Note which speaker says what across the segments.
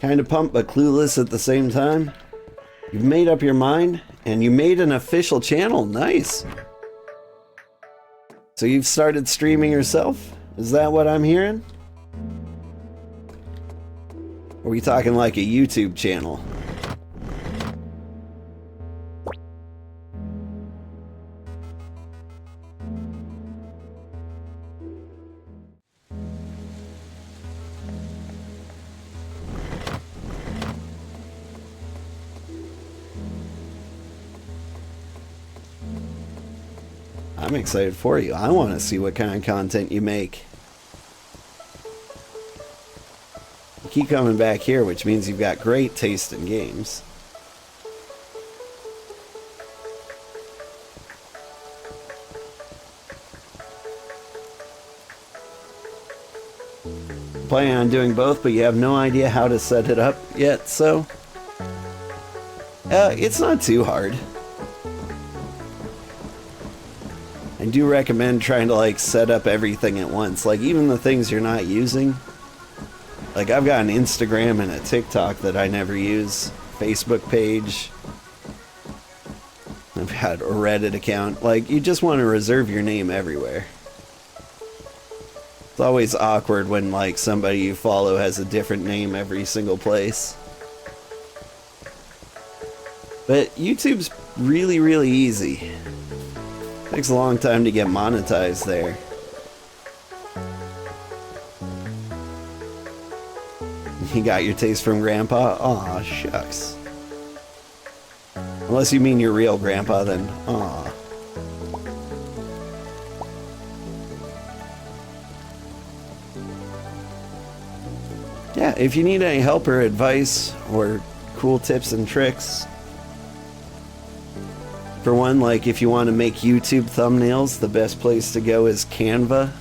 Speaker 1: Kind of pumped but clueless at the same time. You've made up your mind, and you made an official channel. Nice. So you've started streaming yourself? Is that what I'm hearing? Or are we talking like a YouTube channel? I'm excited for you. I want to see what kind of content you make. You keep coming back here, which means you've got great taste in games. Planning on doing both, but you have no idea how to set it up yet, so it's not too hard. I do recommend trying to like set up everything at once, like even the things you're not using. Like I've got an Instagram and a TikTok that I never use, Facebook page. I've had a Reddit account. Like you just want to reserve your name everywhere. It's always awkward when like somebody you follow has a different name every single place. But YouTube's really, really easy. Takes a long time to get monetized there. You got your taste from Grandpa? Aw, shucks. Unless you mean your real grandpa, then aw. Yeah, if you need any help or advice or cool tips and tricks, for one, like if you want to make YouTube thumbnails, the best place to go is Canva.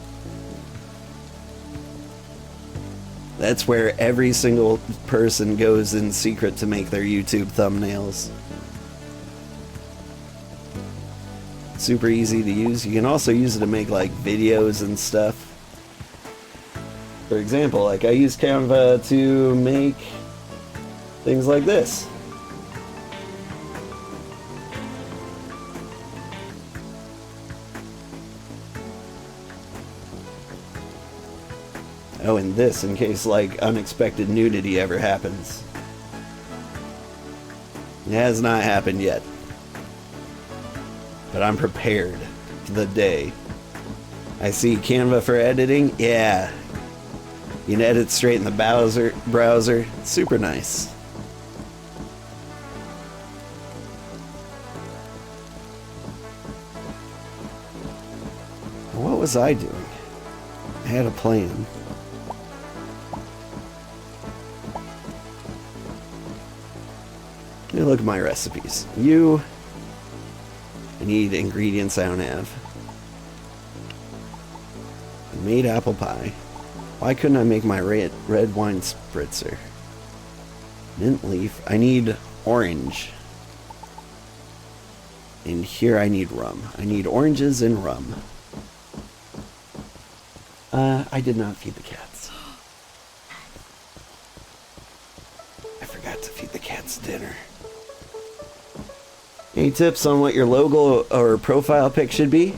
Speaker 1: That's where every single person goes in secret to make their YouTube thumbnails. Super easy to use. You can also use it to make like videos and stuff. For example, like I use Canva to make things like this. Oh, and this in case like unexpected nudity ever happens. It has not happened yet. But I'm prepared for the day. I see Canva for editing. Yeah. You can edit straight in the browser. It's super nice. What was I doing? I had a plan. Let me look at my recipes. I need ingredients I don't have. I made apple pie. Why couldn't I make my red wine spritzer? Mint leaf. I need orange. And here I need rum. I need oranges and rum. I did not feed the cats. I forgot to feed the cats dinner. Any tips on what your logo or profile pic should be?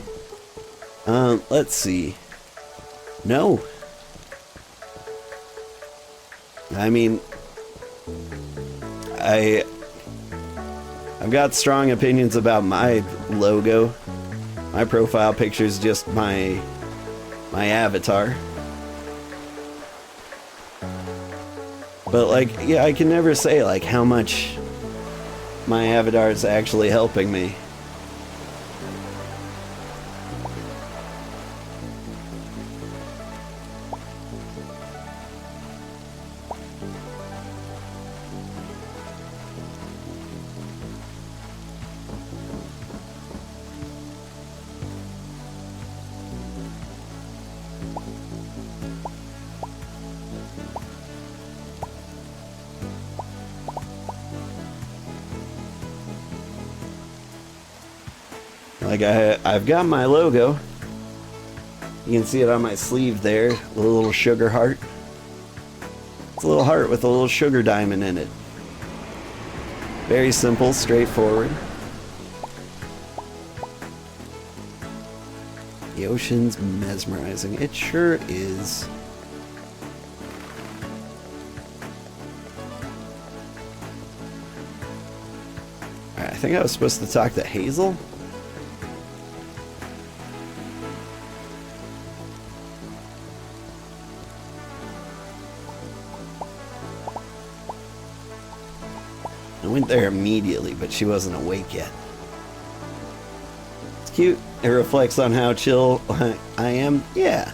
Speaker 1: Let's see. No. I mean, I've got strong opinions about my logo. My profile picture is just my avatar. But like, yeah, I can never say like how much my avatar is actually helping me. Like I've got my logo. You can see it on my sleeve there, the little sugar heart. It's a little heart with a little sugar diamond in it. Very simple, straightforward. The ocean's mesmerizing. It sure is. Alright, I think I was supposed to talk to Hazel. I went there immediately, but she wasn't awake yet. It's cute. It reflects on how chill I am. Yeah.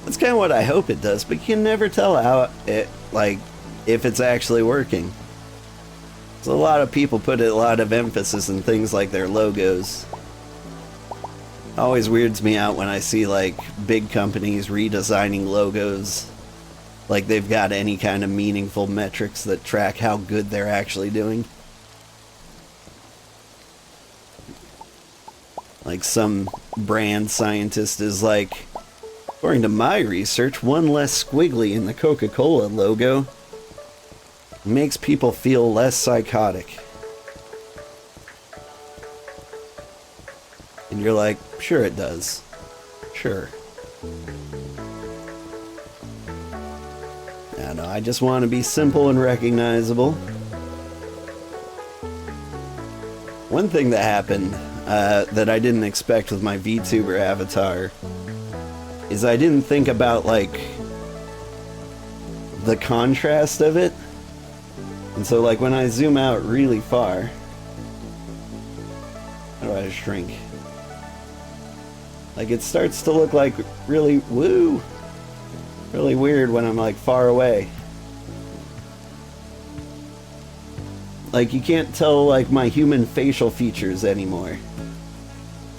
Speaker 1: That's kind of what I hope it does, but you can never tell how it, like, if it's actually working. So a lot of people put a lot of emphasis in things like their logos. It always weirds me out when I see, like, big companies redesigning logos. Like they've got any kind of meaningful metrics that track how good they're actually doing. Like some brand scientist is like, according to my research, one less squiggly in the Coca-Cola logo makes people feel less psychotic. And you're like, sure it does. Sure. I don't know, I just want to be simple and recognizable. One thing that happened that I didn't expect with my Vtuber avatar is I didn't think about, like, the contrast of it. And so, like, when I zoom out really far, how do I shrink? Like, it starts to look like really, woo, really weird when I'm, like, far away. Like, you can't tell, like, my human facial features anymore.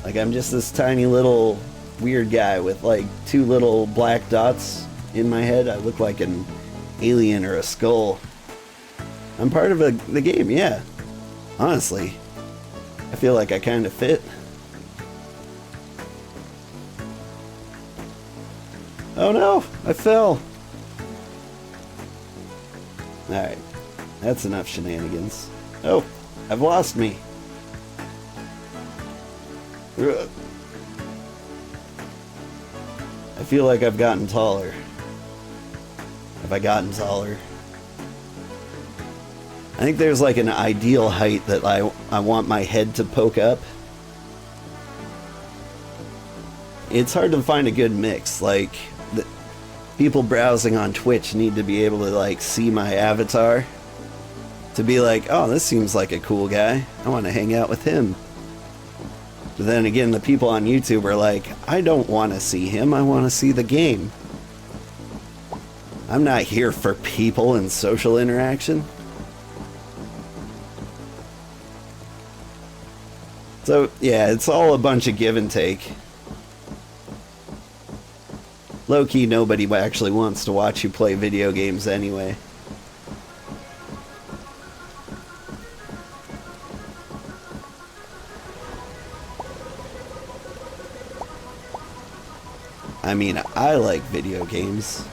Speaker 1: Like, I'm just this tiny little weird guy with, like, two little black dots in my head. I look like an alien or a skull. I'm part of the game, yeah. Honestly, I feel like I kind of fit. Oh no, I fell. Alright, that's enough shenanigans. Oh, I've lost me. Ugh. I feel like I've gotten taller. Have I gotten taller? I think there's like an ideal height that I want my head to poke up. It's hard to find a good mix. Like, people browsing on Twitch need to be able to, like, see my avatar to be like, oh, this seems like a cool guy. I want to hang out with him. But then again, the people on YouTube are like, I don't want to see him. I want to see the game. I'm not here for people and social interaction. So, yeah, it's all a bunch of give and take. Low-key, nobody actually wants to watch you play video games anyway. I mean, I like video games.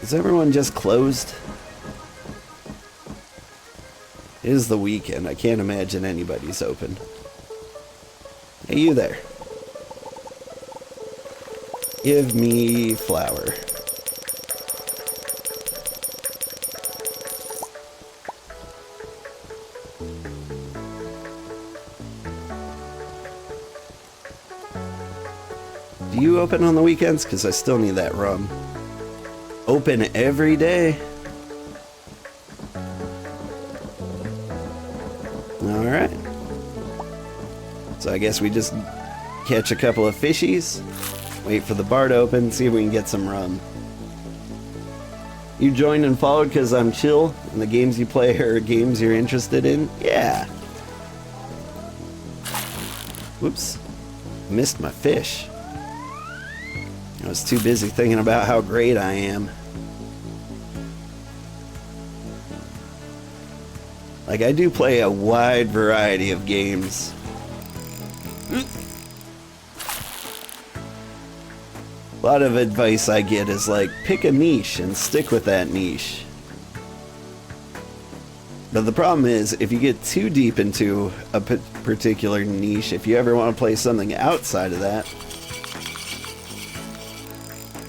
Speaker 1: Is everyone just closed? It is the weekend. I can't imagine anybody's open. Hey, you there. Give me flour. Do you open on the weekends? Because I still need that rum. Open every day. Alright. So I guess we just catch a couple of fishies. Wait for the bar to open, see if we can get some rum. You joined and followed because I'm chill, and the games you play are games you're interested in? Yeah. Whoops. Missed my fish. I was too busy thinking about how great I am. Like, I do play a wide variety of games. A lot of advice I get is like, pick a niche and stick with that niche. But the problem is, if you get too deep into a particular niche, if you ever want to play something outside of that,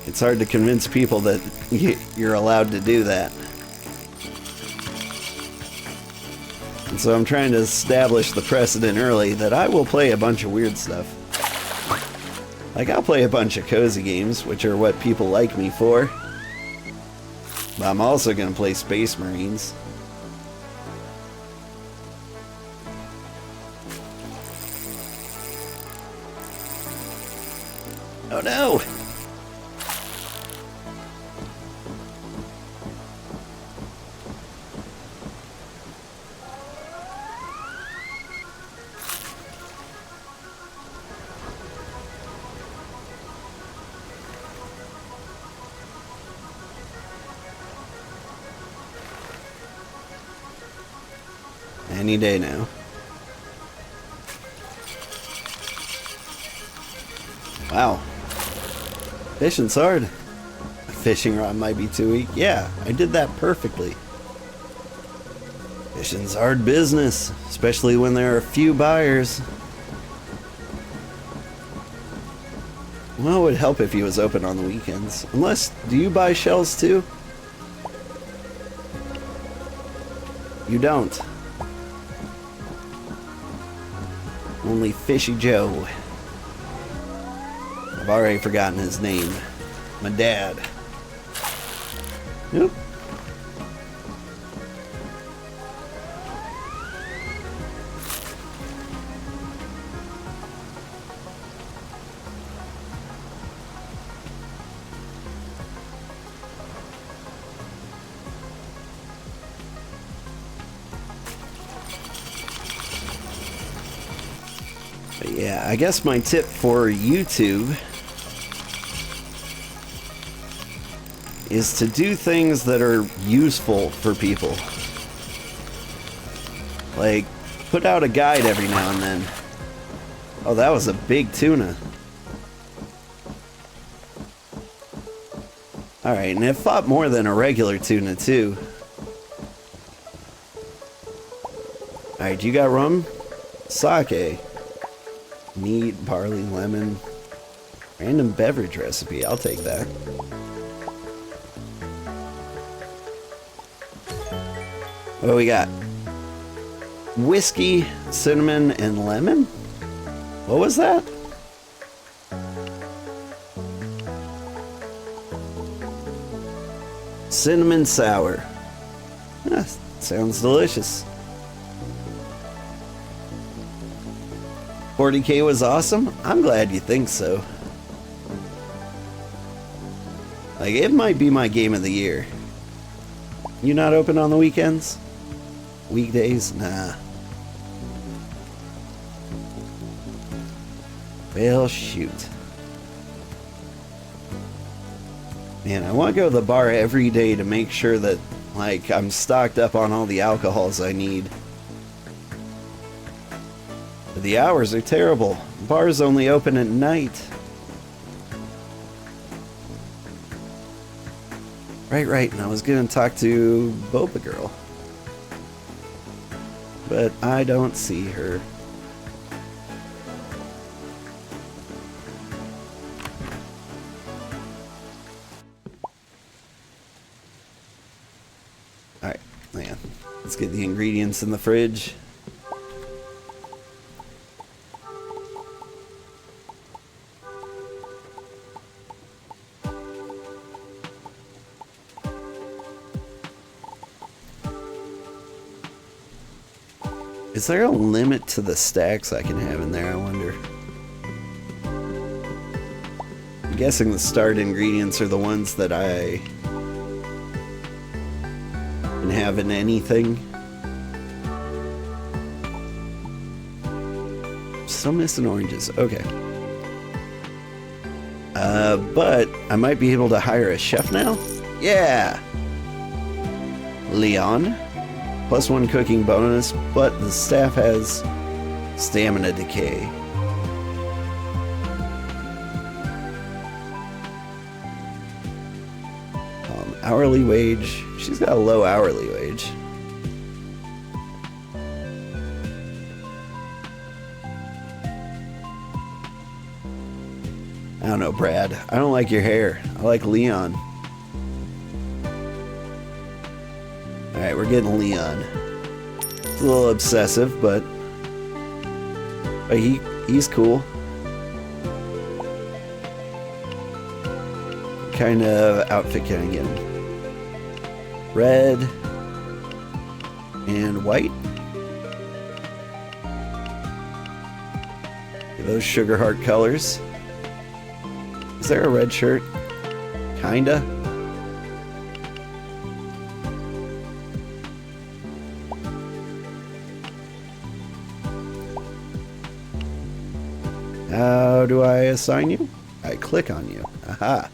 Speaker 1: it's hard to convince people that you're allowed to do that. And so I'm trying to establish the precedent early that I will play a bunch of weird stuff. Like, I'll play a bunch of cozy games, which are what people like me for. But I'm also going to play Space Marines. Oh no! Any day now. Wow. Fishing's hard. A fishing rod might be too weak. Yeah, I did that perfectly. Fishing's hard business, especially when there are a few buyers. Well, it would help if he was open on the weekends. Unless, do you buy shells too? You don't. Only Fishy Joe. I've already forgotten his name. My dad. Nope. But yeah, I guess my tip for YouTube is to do things that are useful for people. Like, put out a guide every now and then. Oh, that was a big tuna. Alright, and it fought more than a regular tuna, too. Alright, you got rum? Sake. Meat, barley, lemon. Random beverage recipe, I'll take that. What do we got? Whiskey, cinnamon, and lemon? What was that? Cinnamon sour. Ah, sounds delicious. 40K was awesome? I'm glad you think so. Like, it might be my game of the year. You not open on the weekends? Weekdays? Nah. Well, shoot. Man, I want to go to the bar every day to make sure that, like, I'm stocked up on all the alcohols I need. But the hours are terrible. Bars only open at night. Right, and I was gonna talk to Boba Girl. But I don't see her. Alright, man. Let's get the ingredients in the fridge. Is there a limit to the stacks I can have in there, I wonder? I'm guessing the start ingredients are the ones that I can have in anything. Still missing oranges, okay. But I might be able to hire a chef now? Yeah! Leon. +1 cooking bonus, but the staff has stamina decay. Hourly wage. She's got a low hourly wage. I don't know, Brad. I don't like your hair. I like Leon. Alright, we're getting Leon. It's a little obsessive, but he's cool. What kind of outfit can I get him? Red and white. Those Sugarheart colors. Is there a red shirt? Kinda. How do I assign you? I click on you. Aha.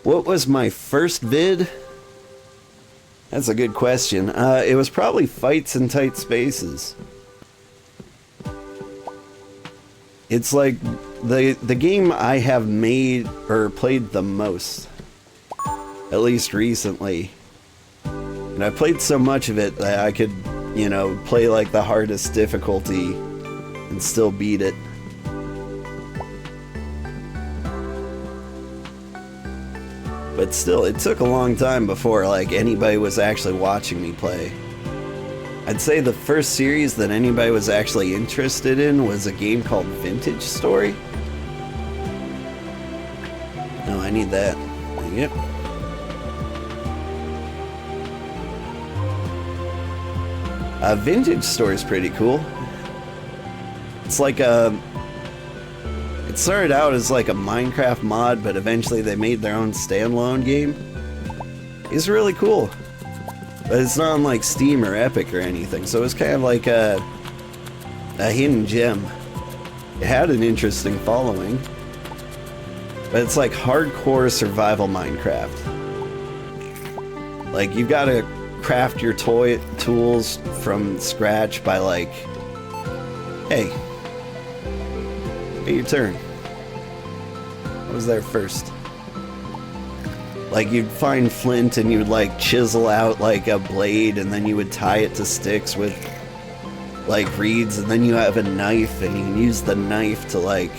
Speaker 1: What was my first vid? That's a good question. It was probably Fights in Tight Spaces. It's like the game I have made or played the most, at least recently. And I played so much of it that I could, you know, play like the hardest difficulty and still beat it. But still, it took a long time before like anybody was actually watching me play. I'd say the first series that anybody was actually interested in was a game called Vintage Story. No, I need that. Yep. Vintage Story is pretty cool. It's like a... It started out as like a Minecraft mod, but eventually they made their own standalone game. It's really cool. But it's not on like Steam or Epic or anything, so it's kind of like a hidden gem. It had an interesting following. But it's like hardcore survival Minecraft. Like, you've got to craft your tools from scratch by like... Hey. Your turn. I was there first. Like, you'd find flint and you'd like chisel out like a blade, and then you would tie it to sticks with like reeds, and then you have a knife and you can use the knife to like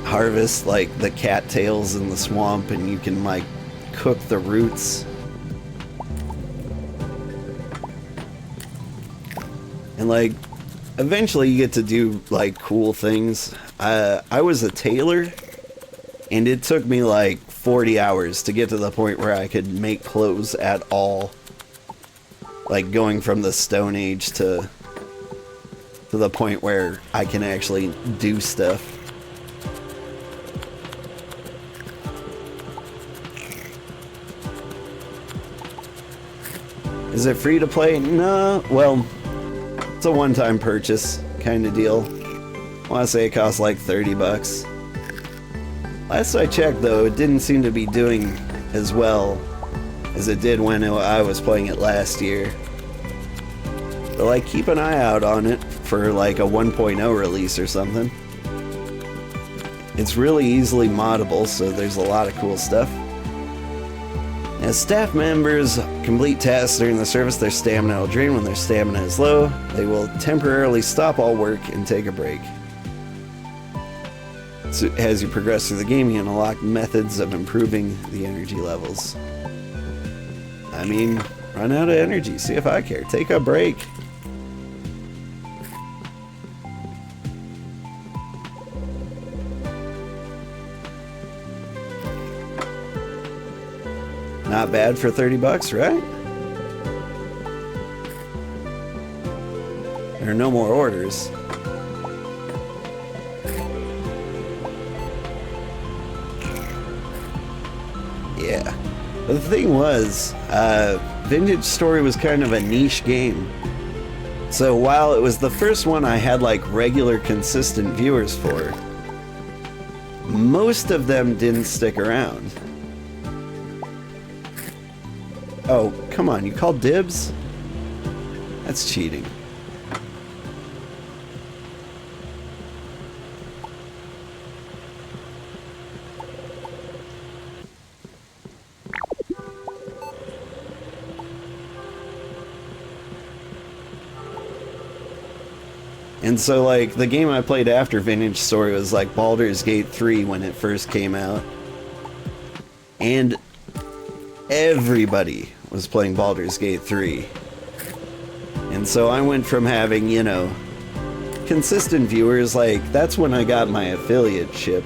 Speaker 1: harvest like the cattails in the swamp, and you can like cook the roots. And like eventually you get to do like cool things. I was a tailor, and it took me like 40 hours to get to the point where I could make clothes at all. Like going from the Stone Age to the point where I can actually do stuff. Is it free to play? No, well, it's a one-time purchase kind of deal. I want to say it costs like $30. Last I checked, though, it didn't seem to be doing as well as it did when I was playing it last year. But like, keep an eye out on it for like a 1.0 release or something. It's really easily moddable, so there's a lot of cool stuff. As staff members complete tasks during the service, their stamina will drain. When their stamina is low, they will temporarily stop all work and take a break. So as you progress through the game, you can unlock methods of improving the energy levels. I mean, run out of energy, see if I care. Take a break. Not bad for $30, right? There are no more orders. Yeah. But the thing was, Vintage Story was kind of a niche game. So while it was the first one I had like regular consistent viewers for, most of them didn't stick around. Oh, come on, you called dibs? That's cheating. And so, like, the game I played after Vintage Story was, like, Baldur's Gate 3 when it first came out. And everybody was playing Baldur's Gate 3. And so I went from having, you know, consistent viewers, like, that's when I got my affiliate ship.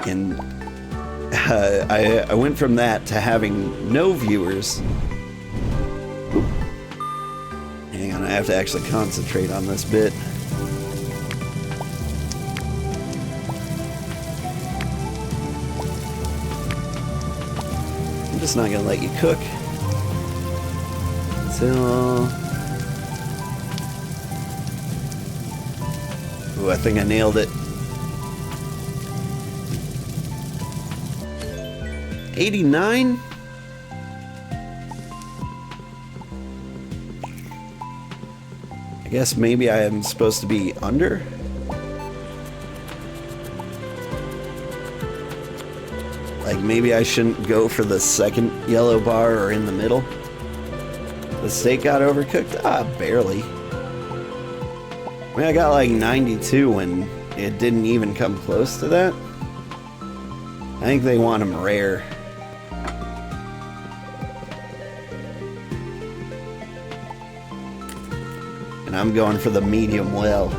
Speaker 1: And I went from that to having no viewers. Oop. Hang on, I have to actually concentrate on this bit. I'm just not gonna let you cook until... Ooh, I think I nailed it. 89? I guess maybe I am supposed to be under? Like maybe I shouldn't go for the second yellow bar or in the middle? The steak got overcooked? Ah, barely. I mean, I got like 92 when it didn't even come close to that. I think they want them rare. And I'm going for the medium well.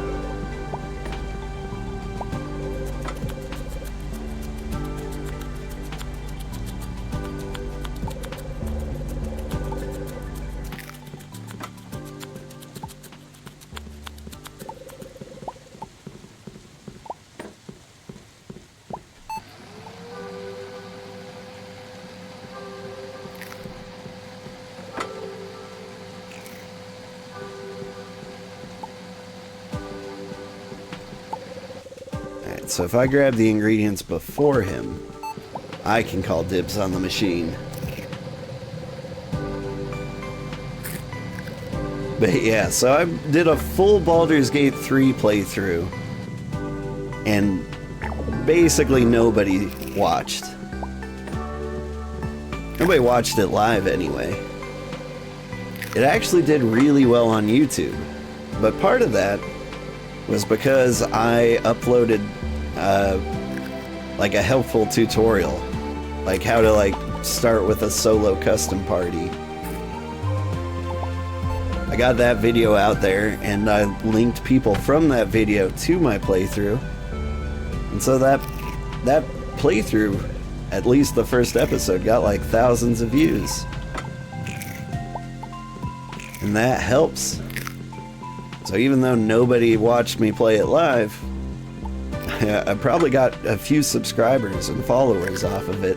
Speaker 1: So if I grab the ingredients before him, I can call dibs on the machine. But yeah, so I did a full Baldur's Gate 3 playthrough, and basically nobody watched. Nobody watched it live anyway. It actually did really well on YouTube, but part of that was because I uploaded like a helpful tutorial, like how to like start with a solo custom party. I got that video out there and I linked people from that video to my playthrough, and so that playthrough, at least the first episode, got like thousands of views, and that helps. So even though nobody watched me play it live, I probably got a few subscribers and followers off of it.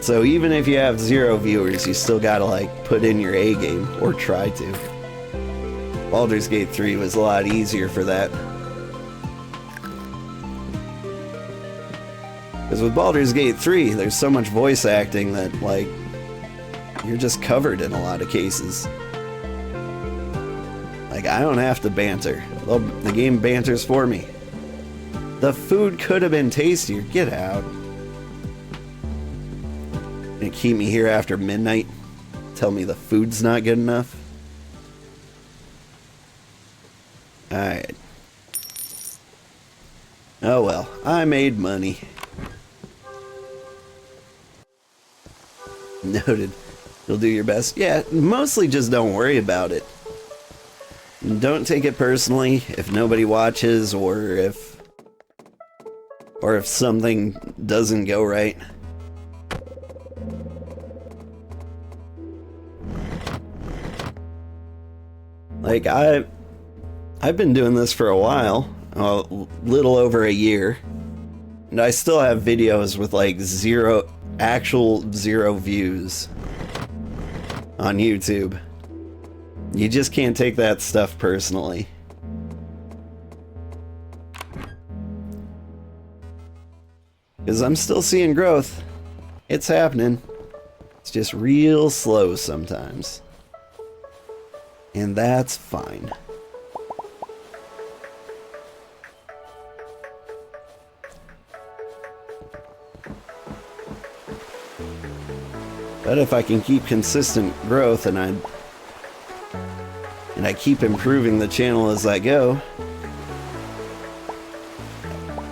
Speaker 1: So even if you have 0 viewers, you still gotta like put in your A game, or try to. Baldur's Gate 3 was a lot easier for that. Because with Baldur's Gate 3, there's so much voice acting that like you're just covered in a lot of cases. Like, I don't have to banter. The game banters for me. The food could have been tastier. Get out. And keep me here after midnight. Tell me the food's not good enough. Alright. Oh well, I made money. Noted. You'll do your best. Yeah, mostly just don't worry about it. Don't take it personally if nobody watches, or if something doesn't go right. Like I've been doing this for a while, a little over a year, and I still have videos with like zero views on YouTube. You just can't take that stuff personally. Because I'm still seeing growth. It's happening. It's just real slow sometimes. And that's fine. But if I can keep consistent growth and I keep improving the channel as I go,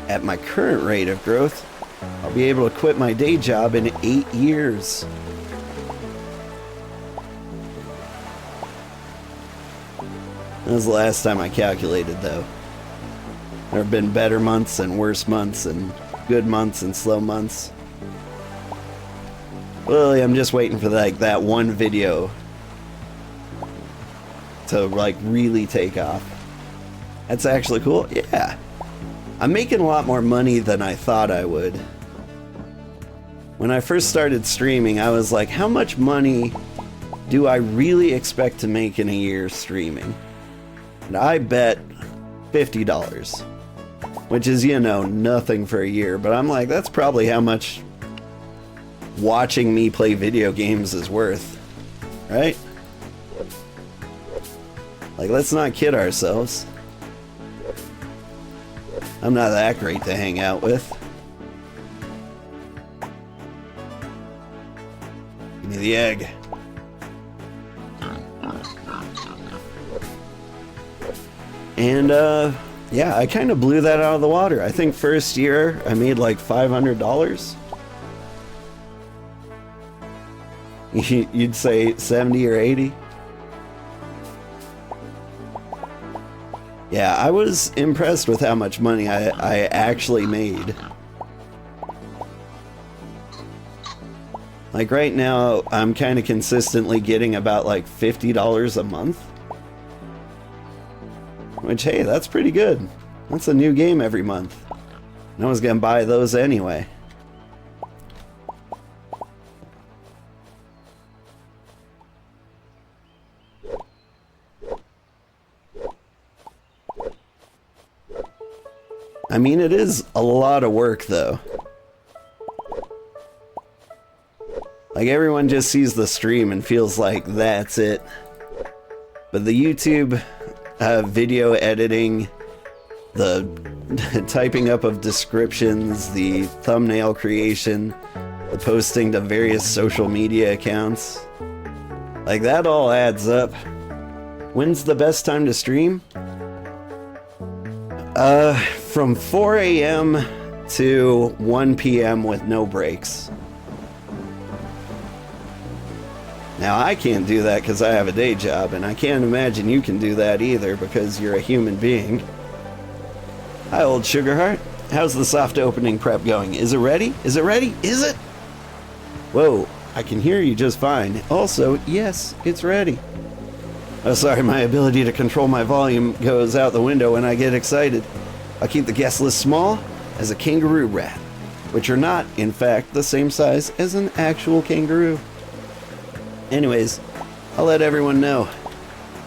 Speaker 1: at my current rate of growth, I'll be able to quit my day job in 8 years. That was the last time I calculated, though. There have been better months and worse months and good months and slow months. Really, I'm just waiting for like that one video to like really take off. That's actually cool. Yeah. I'm making a lot more money than I thought I would. When I first started streaming, I was like, how much money do I really expect to make in a year streaming? And I bet $50, which is, you know, nothing for a year, but I'm like, that's probably how much watching me play video games is worth, right? Like, let's not kid ourselves. I'm not that great to hang out with. Give me the egg. And, yeah, I kind of blew that out of the water. I think first year I made like $500. You'd say 70 or 80. Yeah, I was impressed with how much money I actually made. Like right now, I'm kind of consistently getting about like $50 a month. Which, hey, that's pretty good. That's a new game every month. No one's gonna buy those anyway. I mean, it is a lot of work, though. Like, everyone just sees the stream and feels like that's it. But the YouTube video editing, the typing up of descriptions, the thumbnail creation, the posting to various social media accounts, like, that all adds up. When's the best time to stream? From 4 a.m. to 1 p.m. with no breaks. Now, I can't do that because I have a day job, and I can't imagine you can do that either because you're a human being. Hi, old Sugarheart. How's the soft opening prep going? Is it ready? Is it ready? Is it? Whoa, I can hear you just fine. Also, yes, it's ready. Oh, sorry, my ability to control my volume goes out the window when I get excited. I'll keep the guest list small as a kangaroo rat, which are not, in fact, the same size as an actual kangaroo. Anyways, I'll let everyone know.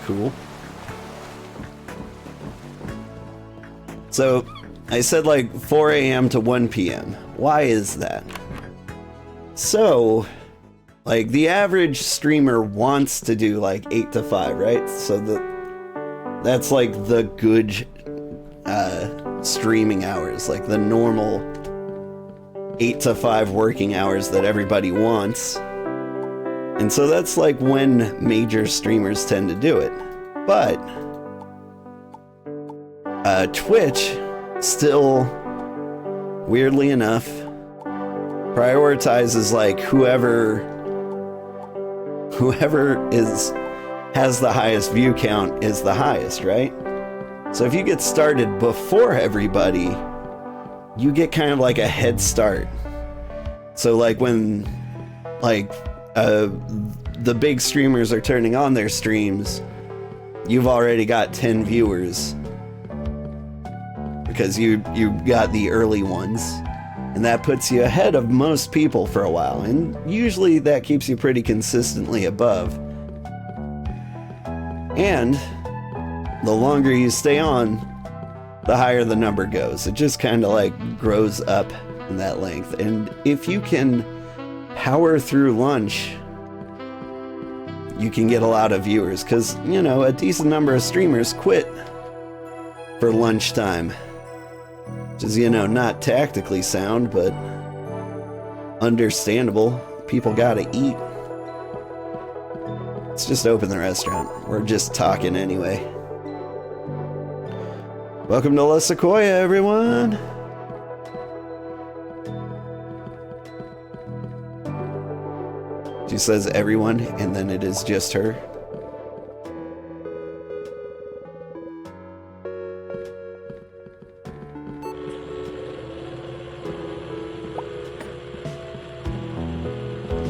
Speaker 1: Cool. So, I said like 4 a.m. to 1 p.m. Why is that? So, like, the average streamer wants to do like 8 to 5, right? So that's like the good streaming hours, like the normal 8 to 5 working hours that everybody wants. And so that's like when major streamers tend to do it. But Twitch still, weirdly enough, prioritizes like whoever has the highest view count is the highest, right? So if you get started before everybody, you get kind of like a head start. So like when like the big streamers are turning on their streams, you've already got 10 viewers because you got the early ones, and that puts you ahead of most people for a while, and usually that keeps you pretty consistently above. And the longer you stay on, the higher the number goes. It just kind of like grows up in that length. And if you can power through lunch, you can get a lot of viewers, because, you know, a decent number of streamers quit for lunchtime, which is, you know, not tactically sound, but understandable. People gotta eat. Let's just open the restaurant. We're just talking anyway. Welcome to La Sequoia, everyone! She says everyone, and then it is just her.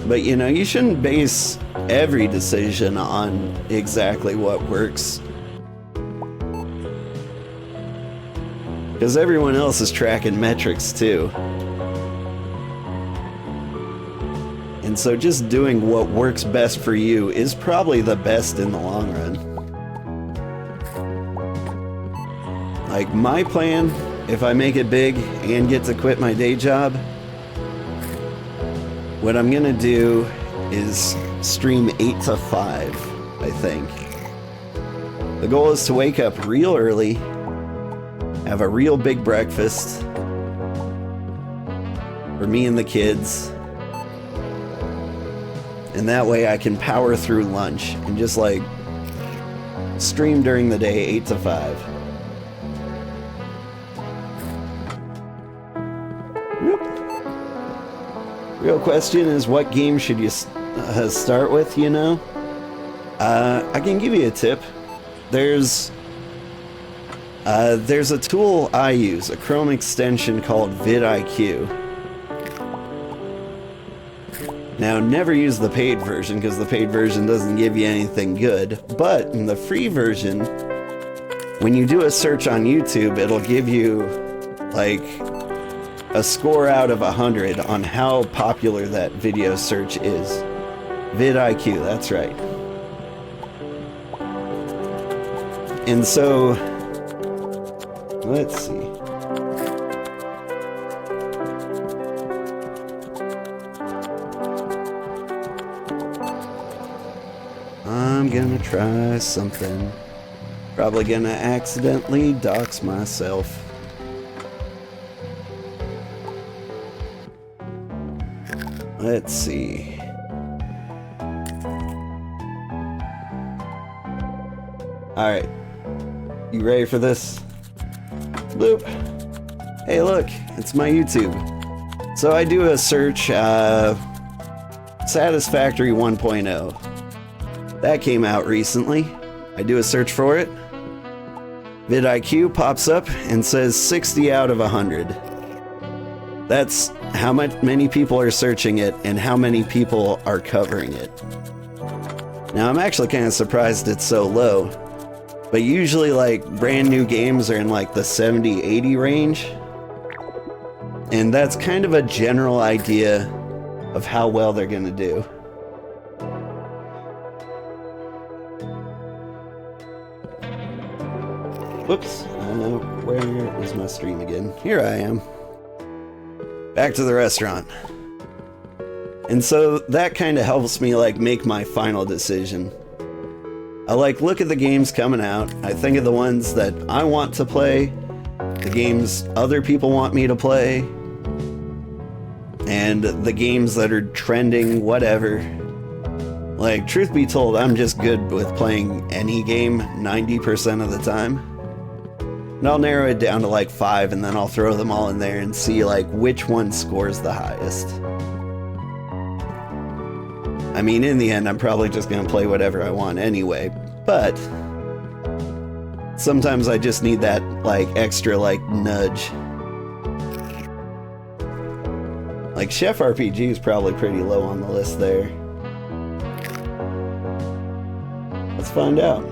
Speaker 1: But you know, you shouldn't base every decision on exactly what works. Because everyone else is tracking metrics too. And so just doing what works best for you is probably the best in the long run. Like my plan, if I make it big and get to quit my day job, what I'm gonna do is stream 8 to 5, I think. The goal is to wake up real early, have a real big breakfast for me and the kids, and that way I can power through lunch and just like stream during the day 8 to 5. Real question is, what game should you start with, you know? I can give you a tip. There's a tool I use, a Chrome extension called vidIQ. Now, never use the paid version because the paid version doesn't give you anything good, but in the free version, when you do a search on YouTube, it'll give you like a score out of 100 on how popular that video search is. vidIQ, that's right. And so, let's see. I'm gonna try something. Probably gonna accidentally dox myself. Let's see. Alright. You ready for this? Bloop. Hey look, it's my YouTube. So I do a search, Satisfactory 1.0. That came out recently. I do a search for it. vidIQ pops up and says 60 out of 100. That's how many people are searching it and how many people are covering it. Now I'm actually kind of surprised it's so low, but usually like brand new games are in like the 70-80 range, and that's kind of a general idea of how well they're gonna do. Whoops, where is my stream again? Here I am. Back to the restaurant. And so that kind of helps me like make my final decision. I like look at the games coming out. I think of the ones that I want to play, the games other people want me to play, and the games that are trending, whatever. Like, truth be told, I'm just good with playing any game 90% of the time. And I'll narrow it down to like 5, and then I'll throw them all in there and see like which one scores the highest. I mean, in the end, I'm probably just gonna play whatever I want anyway, but sometimes I just need that like extra like nudge. Like Chef RPG is probably pretty low on the list there. Let's find out.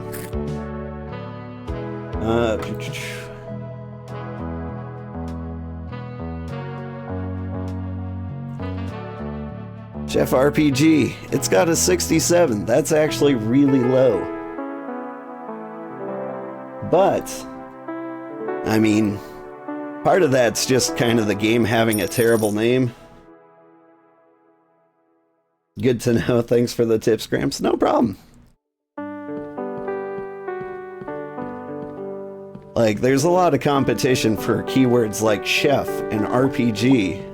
Speaker 1: Chef RPG, it's got a 67. That's actually really low. But, I mean, part of that's just kind of the game having a terrible name. Good to know. Thanks for the tips, Gramps. No problem. Like, there's a lot of competition for keywords like chef and RPG.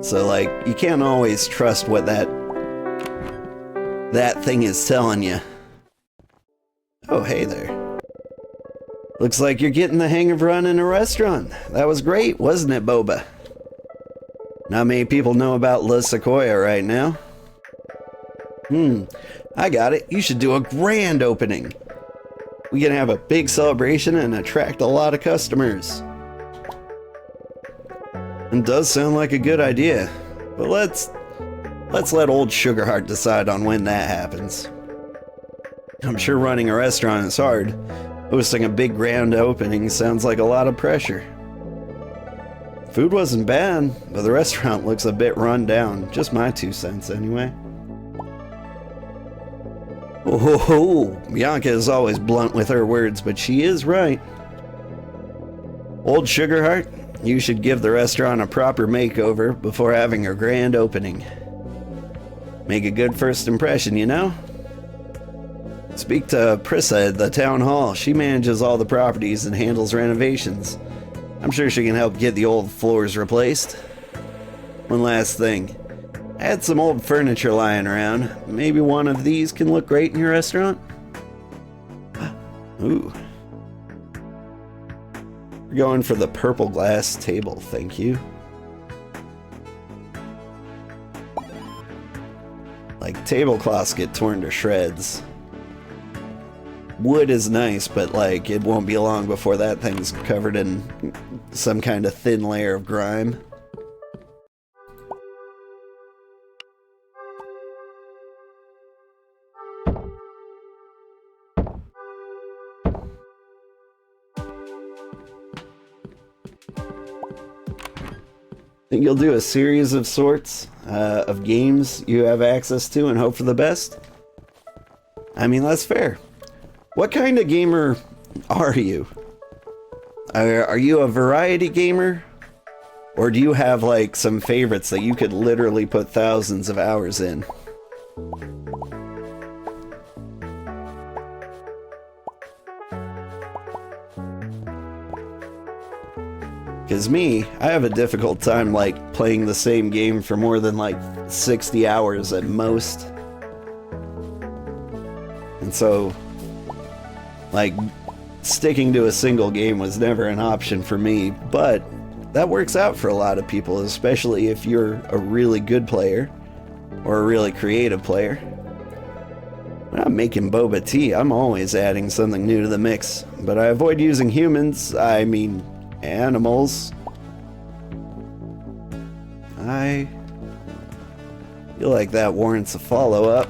Speaker 1: So, like, you can't always trust what that thing is telling you. Oh, hey there. Looks like you're getting the hang of running a restaurant. That was great, wasn't it, Boba? Not many people know about La Sequoia right now. I got it. You should do a grand opening. We can have a big celebration and attract a lot of customers. It does sound like a good idea, but let's let old Sugarheart decide on when that happens. I'm sure running a restaurant is hard. Hosting a big grand opening sounds like a lot of pressure. Food wasn't bad, but the restaurant looks a bit run down. Just my 2 cents anyway. Oh, Bianca is always blunt with her words, but she is right. Old Sugarheart, you should give the restaurant a proper makeover before having a grand opening. Make a good first impression, you know? Speak to Prissa at the town hall. She manages all the properties and handles renovations. I'm sure she can help get the old floors replaced. One last thing. I had some old furniture lying around. Maybe one of these can look great in your restaurant? Ooh. We're going for the purple glass table, thank you. Like, tablecloths get torn to shreds. Wood is nice, but like, it won't be long before that thing's covered in some kind of thin layer of grime. Think you'll do a series of sorts of games you have access to and hope for the best? I mean, that's fair. What kind of gamer are you? Are you a variety gamer? Or do you have like some favorites that you could literally put thousands of hours in? Because me, I have a difficult time like playing the same game for more than like 60 hours at most. And so, like, sticking to a single game was never an option for me, but that works out for a lot of people, especially if you're a really good player or a really creative player. When I'm making boba tea, I'm always adding something new to the mix, but I avoid using humans, I mean animals. I feel like that warrants a follow-up.